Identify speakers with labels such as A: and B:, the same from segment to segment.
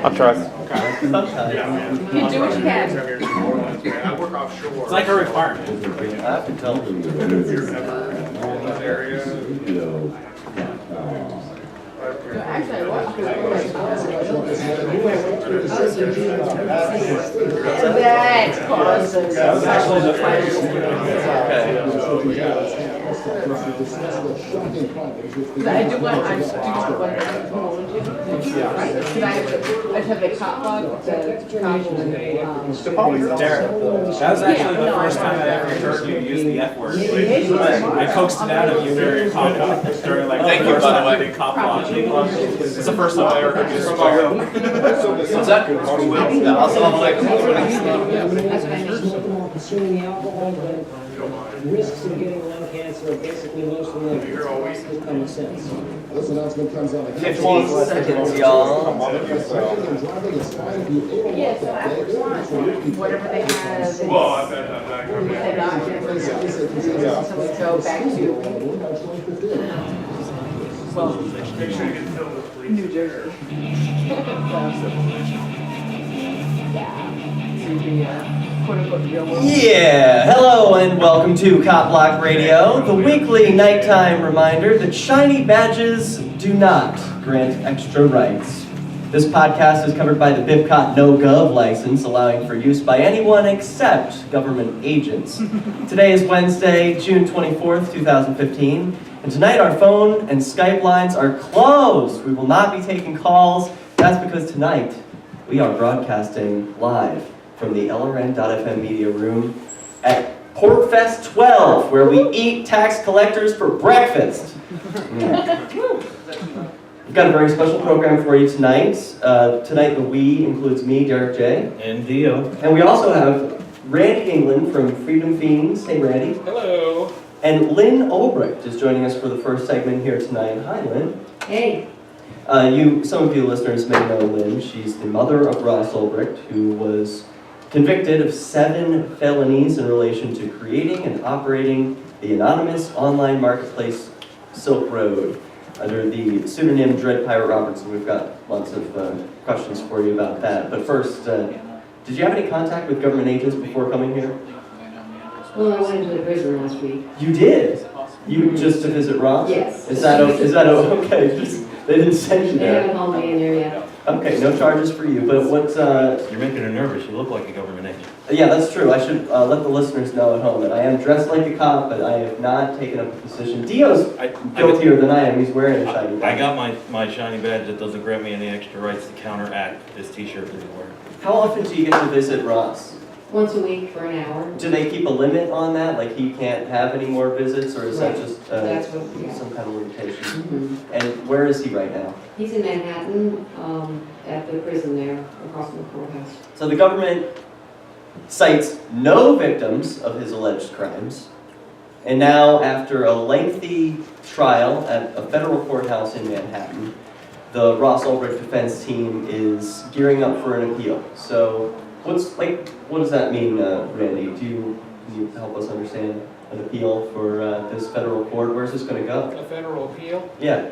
A: I'll try.
B: You can do what you can.
C: I work offshore.
D: It's like a requirement.
A: I have to tell them.
C: If you're ever in this area.
B: Actually, I was. That causes.
D: That was actually the first.
B: I do want. I just do want one technology. Right. I just have the CopBlock, the
D: Derrick. That was actually the first time I ever heard you use the F word. I coaxed it out of you during CopBlock. During like the first time I did CopBlock. It's the first time I ever heard you swear.
A: What's that? Yeah, also I'm like,
E: consuming alcohol, but risks of getting lung cancer are basically mostly like common sense.
F: This announcement comes on
A: 15 seconds, y'all.
B: Yes, so after lunch, whatever they have,
C: Well, I bet
B: they not until we go back to, well,
C: make sure you get filled with police.
B: New Jersey. Yeah. To the quote-unquote real world.
A: Yeah, hello and welcome to CopBlock Radio, the weekly nighttime reminder that shiny badges do not grant extra rights. This podcast is covered by the BIPCOT No-Gov license, allowing for use by anyone except government agents. Today is Wednesday, June 24th, 2015, and tonight our phone and Skype lines are closed. We will not be taking calls. That's because tonight we are broadcasting live from the LRN.FM media room at Porcfest 12, where we eat tax collectors for breakfast. We've got a very special program for you tonight. Tonight the we includes me, Derrick J.
D: And Dio.
A: And we also have Randy England from Freedom Fiends. Hey, Randy.
D: Hello.
A: And Lynn Ulbricht is joining us for the first segment here tonight. Hi, Lynn.
B: Hey.
A: Some of you listeners may know Lynn. She's the mother of Ross Ulbricht, who was convicted of 7 felonies in relation to creating and operating the anonymous online marketplace Silk Road under the pseudonym Dread Pirate Robertson. We've got lots of questions for you about that. But first, did you have any contact with government agents before coming here?
G: Well, I went into the prison last week.
A: You did? You just to visit Ross?
G: Yes.
A: Is that okay? Just, they didn't send you
G: They haven't
A: there.
G: called me in there yet.
A: Okay, no charges for you. But what's
D: You're making her nervous. You look like a government agent.
A: Yeah, that's true. I should let the listeners know at home that I am dressed like a cop, but I have not taken up a position. Dio's guiltier than I am. He's wearing a shiny badge.
D: I got my shiny badge that doesn't grant me any extra rights to counteract this t-shirt that you're wearing.
A: How often do you get to visit Ross?
G: Once a week for an hour.
A: Do they keep a limit on that? Like he can't have any more visits, or is that
G: Right.
A: just
G: That's what, yeah.
A: some kind of limitation?
G: Mhm.
A: And where is he right now?
G: He's in Manhattan, at the prison there, across from the courthouse.
A: So the government cites no victims of his alleged crimes. And now, after a lengthy trial at a federal courthouse in Manhattan, the Ross Ulbricht defense team is gearing up for an appeal. So what does that mean, Randy? Can you help us understand an appeal for this federal court? Where's this going to go?
H: A federal appeal?
A: Yeah.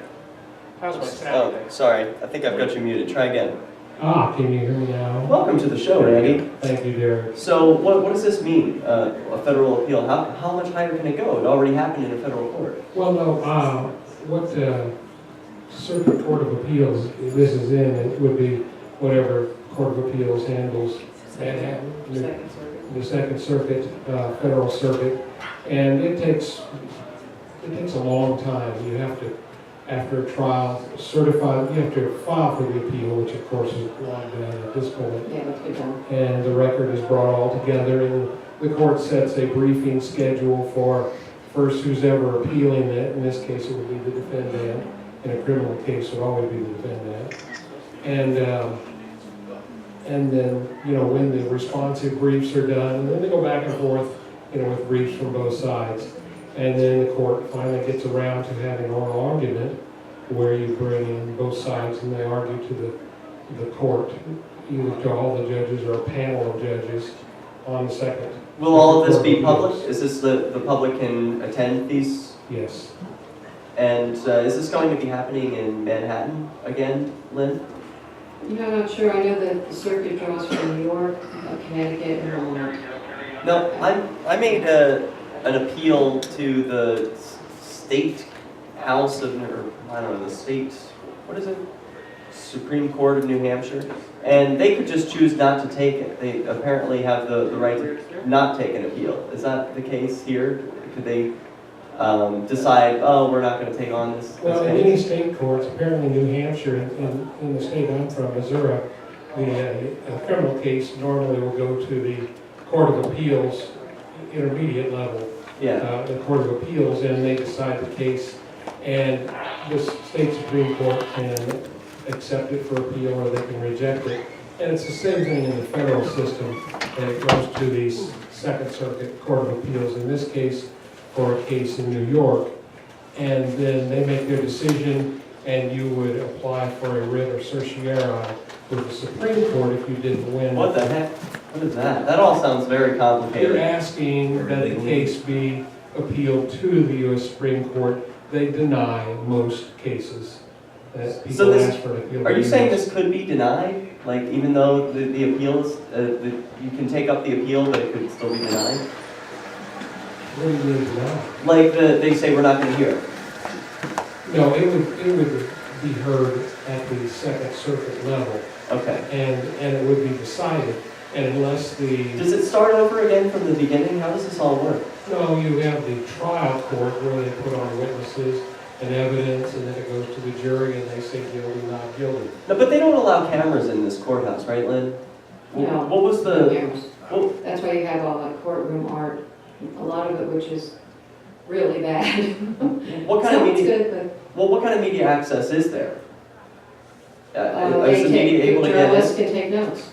H: How's my
A: Oh,
H: sound?
A: sorry. I think I've got you muted. Try again.
H: Can you hear me now?
A: Welcome to the show, Randy.
H: Thank you, Derrick.
A: So what does this mean, a federal appeal? How much higher can it go? It already happened in a federal court.
H: Well, no, what Circuit Court of Appeals this is in, it would be whatever Court of Appeals handles Manhattan,
G: Second Circuit.
H: the Second Circuit, Federal Circuit, and it takes a long time. You have to, after a trial, you have to file for the appeal, which of course is long done at this point.
G: Yeah, that's good done.
H: And the record is brought all together, and the court sets a briefing schedule for first who's ever appealing it. In this case, it would be the defendant. In a criminal case, it would always be the defendant. And then, when the responsive briefs are done, and then they go back and forth, with briefs from both sides. And then the court finally gets around to having an oral argument where you bring in both sides and they argue to the court, either to all the judges or a panel of judges on the second.
A: Will all of this be public? Is this the public can attend these?
H: Yes.
A: And is this going to be happening in Manhattan again, Lynn?
G: You know, I'm not sure. I know that the circuit draws from New York, Connecticut, and Vermont.
A: No, I made an appeal to the state house of, or I don't know, the state, what is it? Supreme Court of New Hampshire. And they could just choose not to take it. They apparently have the right to not take an appeal. Is that the case here? Could they decide, oh, we're not going to take on this
H: Well, in
A: case?
H: many state courts, apparently New Hampshire, in the state I'm from, Missouri, a criminal case normally will go to the Court of Appeals, intermediate level,
A: Yeah.
H: the Court of Appeals, and they decide the case. And the state Supreme Court can accept it for appeal or they can reject it. And it's the same thing in the federal system, and it goes to the Second Circuit Court of Appeals, in this case, for a case in New York. And then they make their decision, and you would apply for a writ or certiorari with the Supreme Court if you didn't win.
A: What the heck? What is that? That all sounds very
H: You're
A: complicated.
H: asking that the case be appealed to the U.S. Supreme Court. They deny most cases that
A: So
H: people
A: this-
H: ask for an appeal.
A: Are you
H: to
A: saying
H: US.
A: this could be denied? Like, even though the appeals, you can take up the appeal, but it could still be denied?
H: What do you mean deny?
A: Like, they say we're not going to hear it.
H: No, it would be heard at the Second Circuit level,
A: Okay.
H: and it would be decided. And unless the,
A: Does it start over again from the beginning? How does this all work?
H: no, you have the trial court where they put on witnesses and evidence, and then it goes to the jury, and they say guilty, not guilty.
A: No, but they don't allow cameras in this courthouse, right, Lynn?
G: No.
A: What was
G: No
A: the?
G: cameras.
A: Well,
G: That's why you have all that courtroom art, a lot of it which is really bad.
A: what kind of
G: Some it's
A: media?
G: good,
A: Well, what kind of media access is there?
G: but
A: Is the media able to get
G: journalists
A: in?
G: can take notes.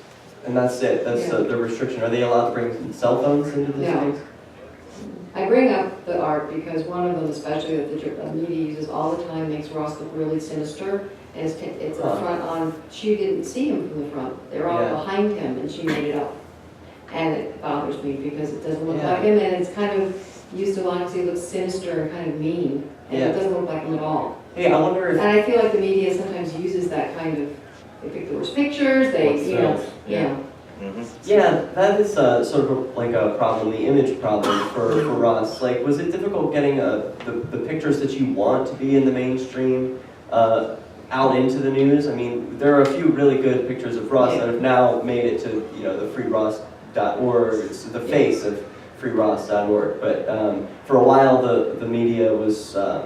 A: And that's it. That's
G: Yeah.
A: the restriction. Are they allowed to bring cell phones into this
G: No.
A: case?
G: I bring up the art because one of them, especially that the media uses all the time, makes Ross look really sinister. And it's
A: Huh.
G: a front on, she didn't see him from the front. They're all
A: Yeah.
G: behind him and she made it up. And it bothers me because it doesn't look
A: Yeah.
G: like him and it's kind of used to line, he looks sinister and kind of mean. And
A: Yeah.
G: it doesn't look like him at all.
A: Hey, I wonder
G: And
A: if.
G: I feel like the media sometimes uses that kind of, they pick the worst pictures, they,
A: What
G: you know,
A: sells,
G: yeah.
A: Yeah, that is sort of like a problem, the image problem for Ross. Like, was it difficult getting the pictures that you want to be in the mainstream out into the news? I mean, there are a few really good pictures of Ross that have now made it to, the freeross.org. It's the face of freeross.org. But for a while, the media was, I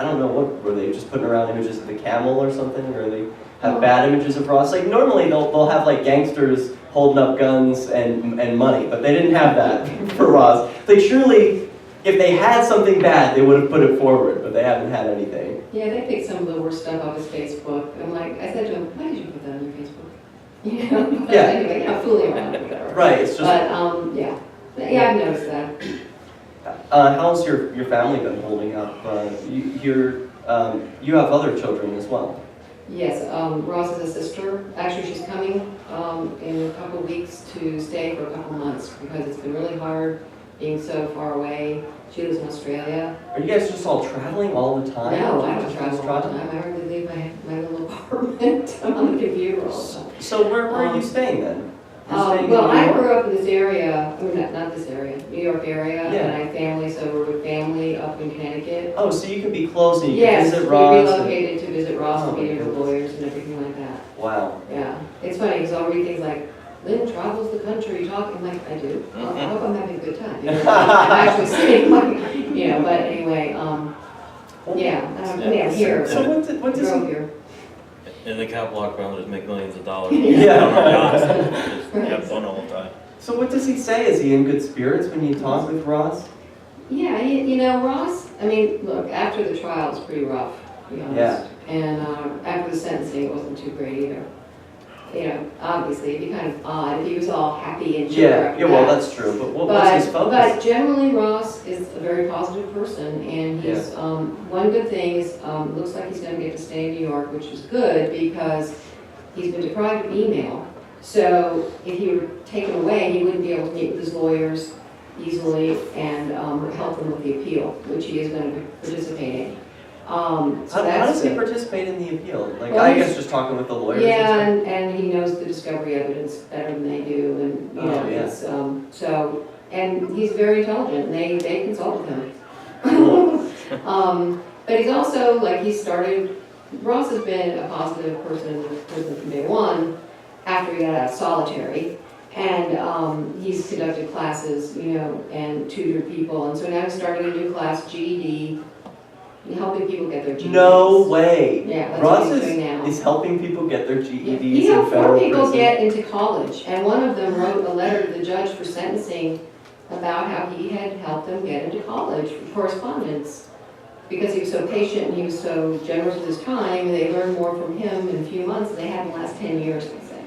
A: don't know, what were they just putting around images of the camel or something? Or they have bad images of Ross? Like, normally they'll have like gangsters holding up guns and money, but they didn't have that for Ross. Like, surely, if they had something bad, they would have put it forward, but they haven't had anything.
G: Yeah, they picked some of the worst stuff off his Facebook. I'm like, I said to him, why did you put that on your Facebook? You know,
A: Yeah.
G: anyway, fooling around or whatever.
A: Right, it's just,
G: But, yeah. Yeah, I've noticed that.
A: how's your family been holding up? You have other children as well.
G: Yes, Ross has a sister. Actually, she's coming in a couple of weeks to stay for a couple months because it's been really hard being so far away. She lives in Australia.
A: Are you guys just all traveling all the time?
G: No, I
A: Just
G: don't travel all the
A: traveling?
G: time. I hardly leave my little apartment. I'm on the computer all the time.
A: So where are you staying then? You're staying
G: Well,
A: in New
G: I
A: York?
G: grew up in this area, I mean, not this area, New York area,
A: Yeah.
G: and I have family, so we're with family up in Connecticut.
A: Oh, so you can be close and you can
G: Yes,
A: visit
G: we
A: Ross? and-
G: relocated to visit Ross
A: Oh,
G: and meet
A: my
G: with
A: goodness.
G: lawyers and everything like that.
A: Wow.
G: Yeah, it's funny, because I'll read things like, Lynn travels the country, talking, I'm like, I do. Well, I hope I'm having a good time. You know, I'm actually sitting, like, but anyway, yeah, here.
A: So what does
G: Drove
A: he?
G: here.
I: And the CopBlock brothers make millions of dollars.
A: Yeah.
I: Just have fun all the time.
A: So what does he say? Is he in good spirits when you talk with Ross?
G: Yeah, Ross, I mean, look, after the trial, it was pretty rough, to be honest.
A: Yeah.
G: And after the sentencing, it wasn't too great either. Obviously, it'd be kind of odd if he was all happy and cheery after
A: Yeah, well,
G: that.
A: that's true, but what was his
G: But
A: focus?
G: generally, Ross is a very positive person, and he's, one good thing is, looks like he's gonna get to stay in New York, which is good, because he's been deprived of email. So if he were taken away, he wouldn't be able to meet with his lawyers easily and help them with the appeal, which he is gonna participate in. So
A: How
G: that's
A: does he
G: good.
A: participate in the appeal? Like,
G: Well,
A: I
G: he's-
A: guess just talking with the lawyers
G: Yeah,
A: and
G: and he knows the discovery evidence better than they do, and, you know,
A: Oh, yeah.
G: it's, so, and he's very intelligent, and they consult with him. But he's also, like, Ross has been a positive person in the prison from day one, after he got out of solitary. And he's conducted classes, you know, and tutored people, and so now he's starting a new class, GED, and helping people get their GEDs.
A: stuff. No way.
G: Yeah, that's
A: Ross
G: what he's doing now.
A: is helping people get their GEDs
G: He
A: in
G: helped
A: federal
G: four people
A: prison.
G: get into college, and one of them wrote a letter to the judge for sentencing about how he had helped them get into college for correspondence. Because he was so patient and he was so generous with his time, they learned more from him in a few months than they had in the last 10 years, they say.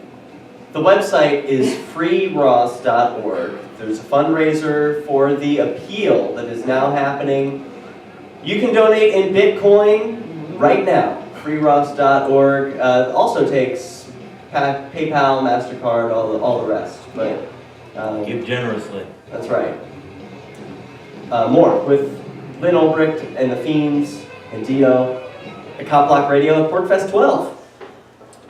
A: The website is freeross.org. There's a fundraiser for the appeal that is now happening. You can donate in Bitcoin right now. Freeross.org also takes PayPal, MasterCard, all the rest. But
I: Give generously.
A: that's right. More with Lynn Ulbricht and the Fiends and Dio at CopBlock Radio Porcfest 12.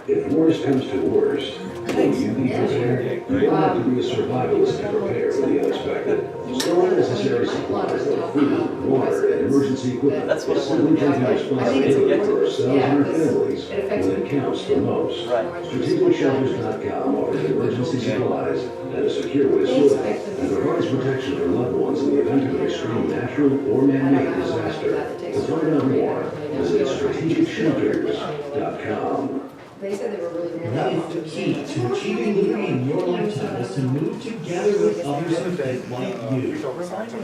J: If worst comes to worst, will you be prepared? You want to be a survivalist and prepare for the unexpected. Store unnecessary supplies like food, water, and emergency equipment.
A: That's what I
J: Simply
A: wanted to
J: taking
A: get
J: responsibility
A: to.
J: for ourselves and our families
G: It affects
J: when it counts the most.
A: Right.
J: StrategicShelters.com offers emergency supplies and a secure way to store them, and provides protection for loved ones in the event of an extreme natural or man-made disaster. To find out more, visit StrategicShelters.com.
G: They said they were really
K: One of the key to achieving liberty in your lifetime is to move together with others who think like you.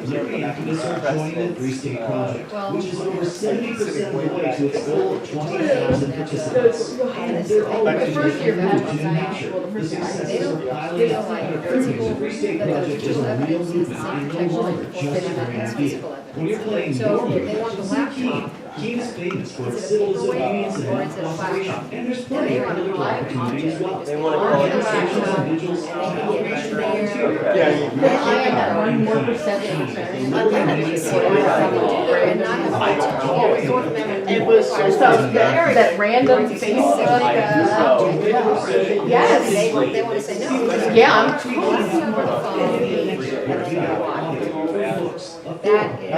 K: Liberty activists are joining the Three State Project, which is over 70% of the way to its goal of 20,000 participants. And they're all ready to move to nature. The successes of piloting and approving the Three State Project is a real movement and no longer just an idea. When you're playing your game, key is famous for its civil disobedience and cooperation, and there's plenty of other opportunities as well.
A: They want to call it
K: Organizations, individuals,
B: It was stuff that random Facebook, yes.
G: They want to say no.
B: Yeah,
G: That is.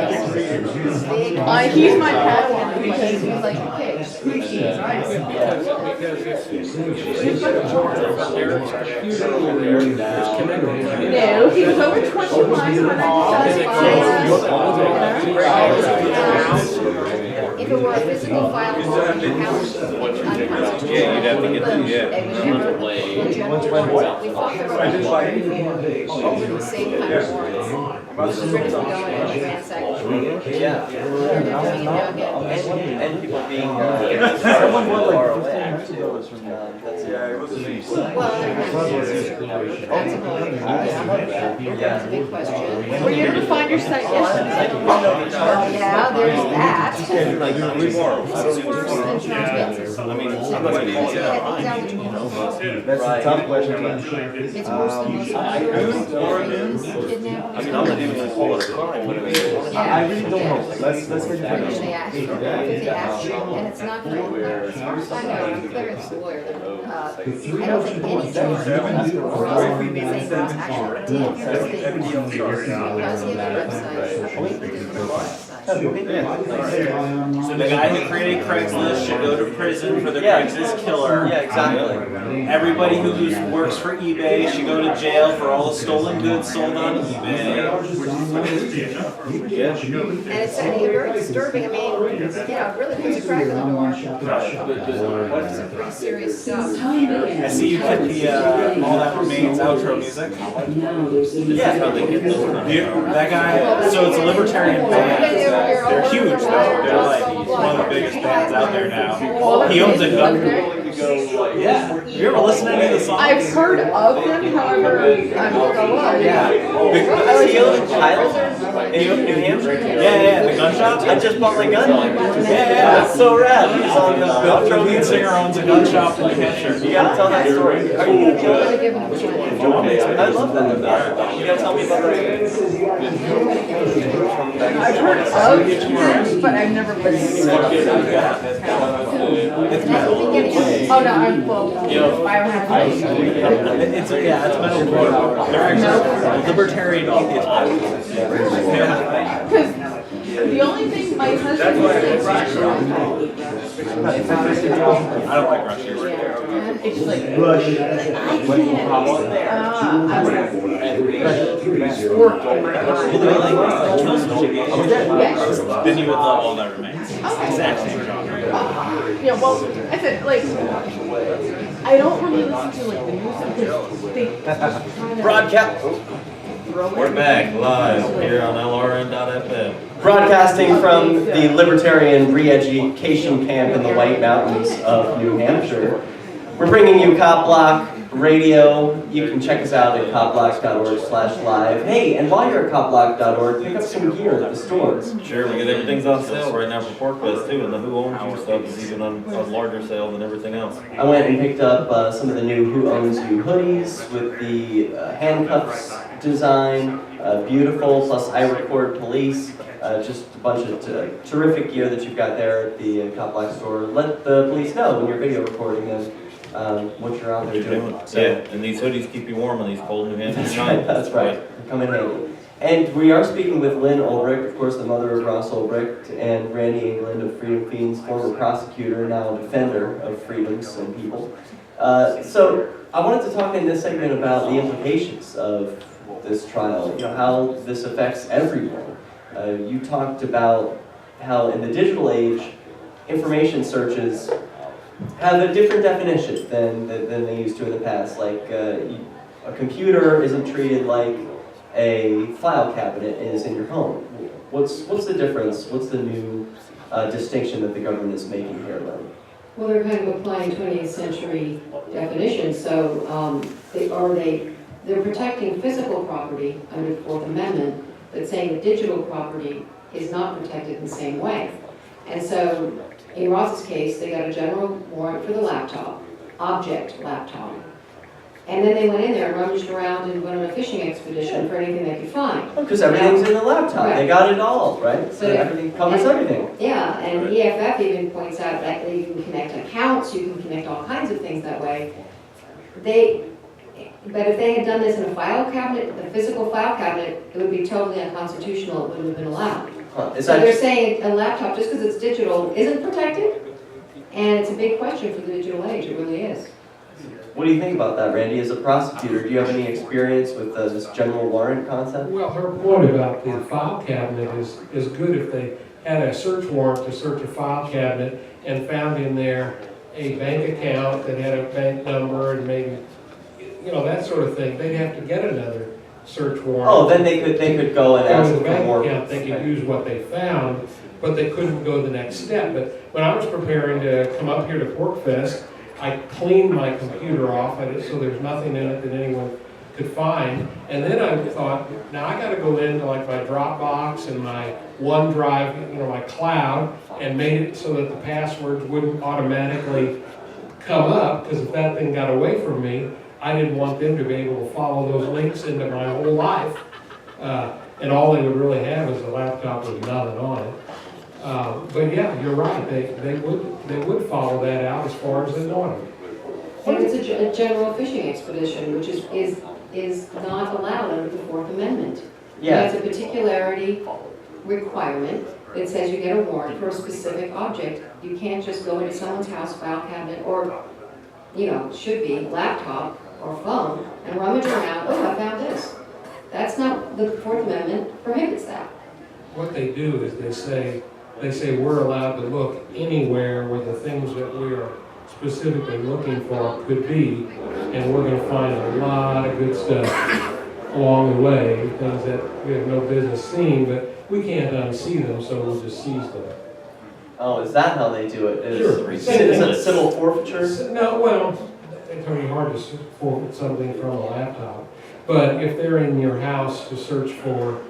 B: he's my padawan because he's like a kid. No, he was over 21 when I
G: If it were a physical file, it would be unconstitutional.
I: Yeah, you'd have to get the, yeah.
G: We fought the right with the same kind of warrants. The British were going and ransacking.
A: Yeah.
G: They're doing it now again.
A: And people being far away, actually.
G: Well, that's a
A: Yeah.
G: big question.
B: Were you able to find your site yesterday?
G: Yeah, there's that.
A: That's a tough question.
G: It's worse than most kidnapping.
I: I mean, I'm not even gonna call it a crime, but I mean.
K: I really don't know. Let's get you
G: If they ask you, and it's not gonna, as far as I know, I'm clear as a lawyer, I don't think any charge for us saying things actually did because he had a website.
D: So the guy who created Craigslist should go to prison for the Craigslist killer.
A: Yeah, exactly.
D: Everybody who works for eBay should go to jail for all the stolen goods sold on eBay.
G: And it's very disturbing, I mean, it really puts a crack in the door. It's some pretty serious stuff.
D: I see you put the All That Remains outro music.
A: Yeah.
D: That guy, so it's a libertarian band. They're huge though. They're like one of the biggest bands out there now. He owns a gun. Yeah. You ever listen to any of the songs?
B: I've heard of them, however, I'm not gonna lie.
D: Yeah.
A: Is he own Tyler? New Hampshire?
D: Yeah, the gun shop.
A: I just bought my gun.
D: Yeah.
A: That's so rad. He's on the
D: Bill lead singer owns a gun shop in New Hampshire.
A: You gotta tell that story. Are you gonna tell that?
D: I
A: I love that. You gotta tell me about that.
B: I've heard of them, but I've never listened. Oh no, I'm well. Biohazard.
D: It's metalcore. They're actually libertarian atheists.
B: Because the only thing my husband was like Russian.
D: I don't like Russians.
B: It's like I can't.
D: Then you would love All That Remains. Exact same genre.
B: Yeah, well, I said like I don't really listen to like the news because they kind of
A: Broadcast.
I: We're back live here on LRN.FM.
A: Broadcasting from the Libertarian Re-Education Camp in the White Mountains of New Hampshire. We're bringing you Cop Block Radio. You can check us out at copblocks.org/live. Hey, and while you're at copblock.org, pick up some gear at the stores.
I: Sure, we get everything's on sale right now for Porcfest too, and the Who Owns You stuff is even on a larger sale than everything else.
A: I went and picked up some of the new Who Owns You hoodies with the handcuffs design, beautiful, plus I Record Police. Just a bunch of terrific gear that you've got there at the Cop Block store. Let the police know when you're video recording them what you're out there doing. So,
I: yeah, and these hoodies keep you warm on these cold New Hampshire
A: that's
I: nights.
A: right, that's right. Come in handy. And we are speaking with Lynn Ulbricht, of course the mother of Ross Ulbricht, and Randy England of Freedom Fiends, former prosecutor, now defender of freedoms and people. So I wanted to talk in this segment about the implications of this trial, you know, how this affects everyone. You talked about how in the digital age, information searches have a different definition than they used to in the past. Like a computer isn't treated like a file cabinet is in your home. What's the difference? What's the new distinction that the government is making here, Lynn?
G: Well, they're kind of applying 20th century definitions, so they're protecting physical property under the Fourth Amendment, but saying that digital property is not protected in the same way. And so, in Ross's case, they got a general warrant for the laptop, object laptop. And then they went in there and rummaged around and went on a fishing expedition for anything they could find.
A: Because everything's in the laptop.
G: Right.
A: They got it all, right? So everything covers everything.
G: Yeah, and EFF even points out that you can connect accounts, you can connect all kinds of things that way. But if they had done this in a file cabinet, a physical file cabinet, it would be totally unconstitutional. It wouldn't have been allowed. So they're saying a laptop, just because it's digital, isn't protected, and it's a big question for the digital age. It really is.
A: What do you think about that, Randy? As a prosecutor, do you have any experience with this general warrant concept?
H: Well, her point about the file cabinet is good. If they had a search warrant to search a file cabinet and found in there a bank account that had a bank number and maybe, you know, that sort of thing, they'd have to get another search warrant.
A: Oh, then they could go and ask
H: the
A: for
H: bank
A: more.
H: account, they could use what they found, but they couldn't go the next step. But when I was preparing to come up here to Porcfest, I cleaned my computer off so there's nothing in it that anyone could find. And then I thought, now I got to go into like my Dropbox and my OneDrive, you know, my cloud, and made it so that the passwords wouldn't automatically come up, because if that thing got away from me, I didn't want them to be able to follow those links into my whole life. And all they would really have is a laptop with nothing on it. But yeah, you're right. They would follow that out as far as they want them.
G: And it's a general fishing expedition, which is not allowed under the Fourth Amendment.
A: Yeah.
G: It's a particularity requirement that says you get a warrant for a specific object. You can't just go into someone's house file cabinet or, you know, should be laptop or phone and rummage around. Oh, I found this. That's not, the Fourth Amendment prohibits that.
H: What they do is they say we're allowed to look anywhere where the things that we are specifically looking for could be, and we're going to find a lot of good stuff along the way, things that we have no business seeing, but we can't unsee them, so we'll just seize them.
A: Oh, is that how they do it?
H: Sure.
A: Is it civil forfeiture?
H: No, well, it's very hard to forfeit something from a laptop, but if they're in your house to search for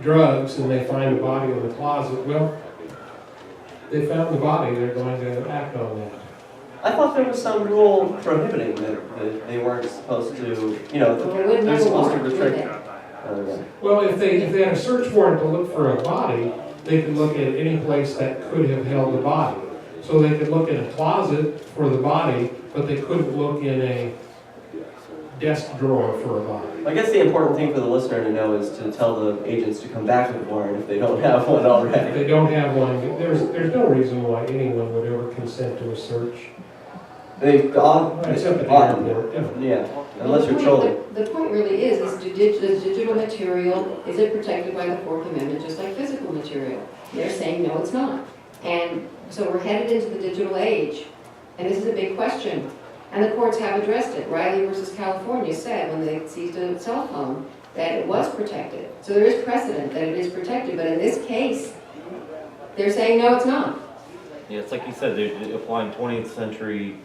H: drugs and they find a body in the closet, well, they found the body, they're going to act on that.
A: I thought there was some rule prohibiting that they weren't supposed to, they're supposed to restrict.
H: Well, if they had a search warrant to look for a body, they could look at any place that could have held the body. So they could look in a closet for the body, but they couldn't look in a desk drawer for a body.
A: I guess the important thing for the listener to know is to tell the agents to come back with a warrant if they don't have one
H: If
A: already.
H: they don't have one, there's no reason why anyone would ever consent to a search.
A: They've gone,
H: Except at the airport,
A: yeah, unless you're trolling.
G: The point really is digital material, is it protected by the Fourth Amendment, just like physical material? They're saying, no, it's not. And so we're headed into the digital age, and this is a big question. And the courts have addressed it. Riley versus California said when they seized a cell phone that it was protected. So there is precedent that it is protected, but in this case, they're saying, no, it's not.
I: Yeah, it's like you said, they're applying 20th century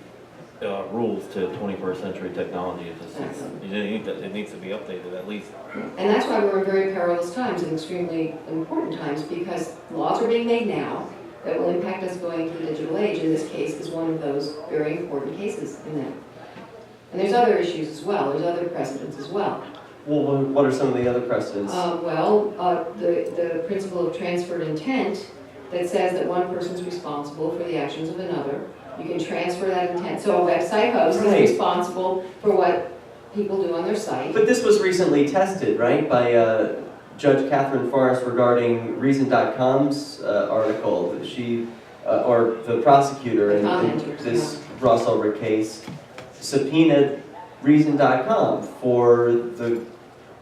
I: rules to 21st century technology. It needs to be updated at least.
G: And that's why we're in very perilous times and extremely important times, because laws are being made now that will impact us going into the digital age. And this case is one of those very important cases in that. And there's other issues as well. There's other precedents as well.
A: Well, what are some of the other precedents?
G: The principle of transferred intent that says that one person's responsible for the actions of another. You can transfer that intent. So a website host is responsible for what people do on their site.
A: But this was recently tested, right, by Judge Catherine Forrest regarding Reason.com's article that she, or the prosecutor in this Ross Ulbricht case, subpoenaed Reason.com for the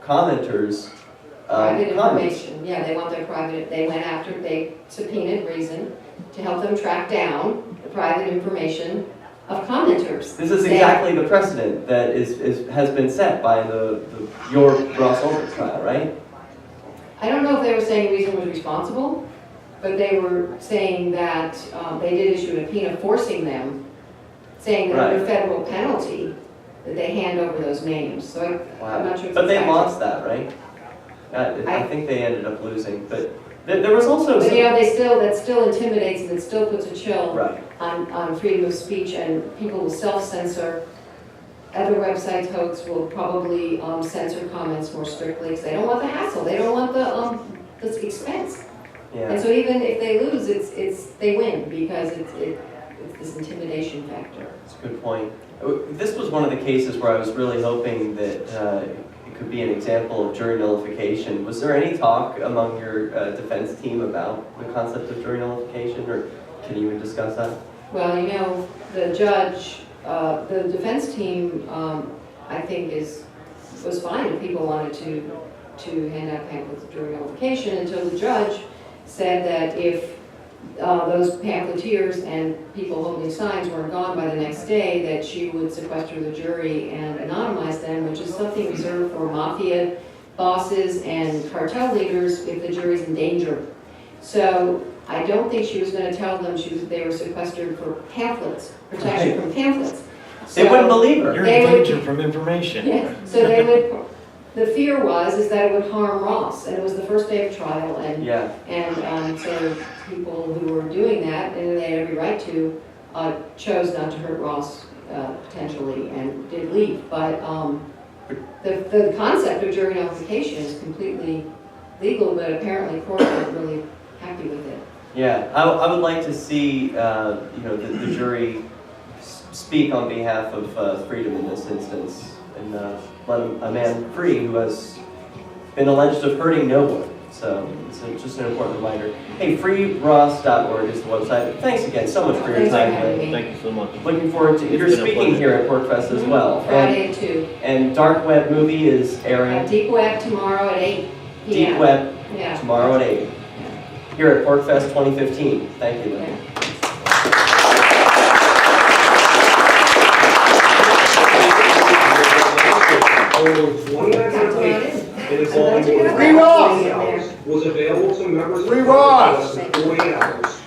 A: commenters'
G: private
A: comments.
G: information. Yeah, they want their private, they subpoenaed Reason to help them track down the private information of commenters.
A: This is exactly the precedent that has been set by your Ross Ulbricht trial, right?
G: I don't know if they were saying Reason was responsible, but they were saying that they did issue a subpoena forcing them, saying that under federal penalty, that they hand over those names. So I'm not sure.
A: But they lost that, right? I think they ended up losing, but there was also.
G: But that still intimidates and it still puts a chill on freedom of speech, and people will self-censor. Other websites, hosts will probably censor comments more strictly because they don't want the hassle. They don't want the expense.
A: Yeah.
G: And so even if they lose, they win because it's this intimidation factor.
A: That's a good point. This was one of the cases where I was really hoping that it could be an example of jury nullification. Was there any talk among your defense team about the concept of jury nullification, or can you even discuss that?
G: Well, the judge, the defense team, I think was fine if people wanted to hand out pamphlets of jury nullification until the judge said that if those pamphleteers and people holding signs weren't gone by the next day, that she would sequester the jury and anonymize them, which is something reserved for mafia bosses and cartel leaders if the jury's in danger. So I don't think she was going to tell them they were sequestered for pamphlets, protection from pamphlets. So
A: they wouldn't believe her.
I: You're in danger from information.
G: Yeah, so they would. The fear is that it would harm Ross, and it was the first day of trial, and so people who were doing that, and they had every right to, chose not to hurt Ross potentially and did leave. But the concept of jury nullification is completely legal, but apparently courts aren't really happy with it.
A: Yeah, I would like to see the jury speak on behalf of freedom in this instance, and let a man free who has been alleged of hurting no one. So it's just an important reminder. Hey, freeross.org is the website. Thanks again so much for your time.
I: Thank you so much.
A: Looking forward to you're speaking here at Porcfest as well.
G: Friday at 2.
A: And Dark Web Movie is airing.
G: Deep Web tomorrow at 8 p.m.
A: Deep Web tomorrow at 8. Here at Porcfest 2015. Thank you, Lynn.
F: Free Ross was available to members of the Ross 48 hours.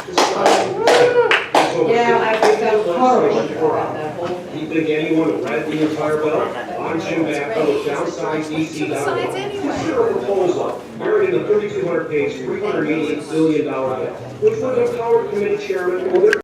G: Yeah, I felt horrible about that whole thing.
F: think anyone read the entire bill? I'm Jim Backo, Downside DC.org. Consider a proposal regarding the 3,200-page, $388 billion bill, which would empower committee chairman or their